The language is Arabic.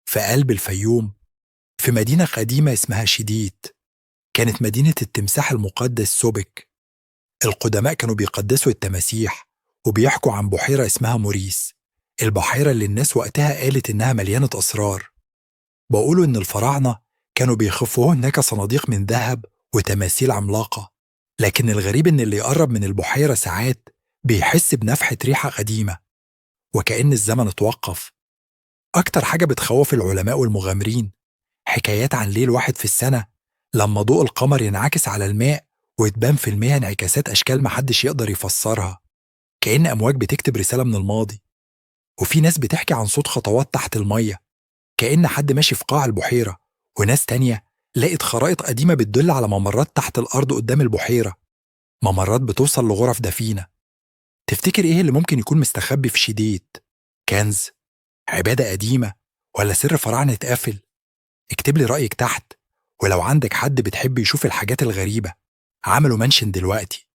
في قلب الفيوم، في مدينة قديمة اسمها شديد. كانت مدينة التمساح المقدس سوبك. القدماء كانوا بيقدسوا التماسيح وبيحكوا عن بحيرة اسمها موريس، البحيرة اللي الناس وقتها قالت إنها مليانة أسرار. بقولوا إن الفراعنة كانوا بيخفوا هناك صناديق من ذهب وتماثيل عملاقة، لكن الغريب إن اللي يقرب من البحيرة ساعات بيحس بنفحة ريحة قديمة، وكأن الزمن اتوقف. أكتر حاجة بتخوف العلماء والمغامرين حكايات عن ليل واحد في السنة لما ضوء القمر ينعكس على الماء وتبان في المياه انعكاسات أشكال محدش يقدر يفسرها، كأن أمواج بتكتب رسالة من الماضي. وفي ناس بتحكي عن صوت خطوات تحت المية، كأن حد ماشي في قاع البحيرة، وناس تانية لقت خرائط قديمة بتدل على ممرات تحت الأرض قدام البحيرة، ممرات بتوصل لغرف دفينة. تفتكر إيه اللي ممكن يكون مستخبي في شديد؟ كنز؟ عبادة قديمة؟ ولا سر فراعنة اتقفل؟ اكتب لي رأيك تحت، ولو عندك حد بتحب يشوف الحاجات الغريبة عملوا منشن دلوقتي.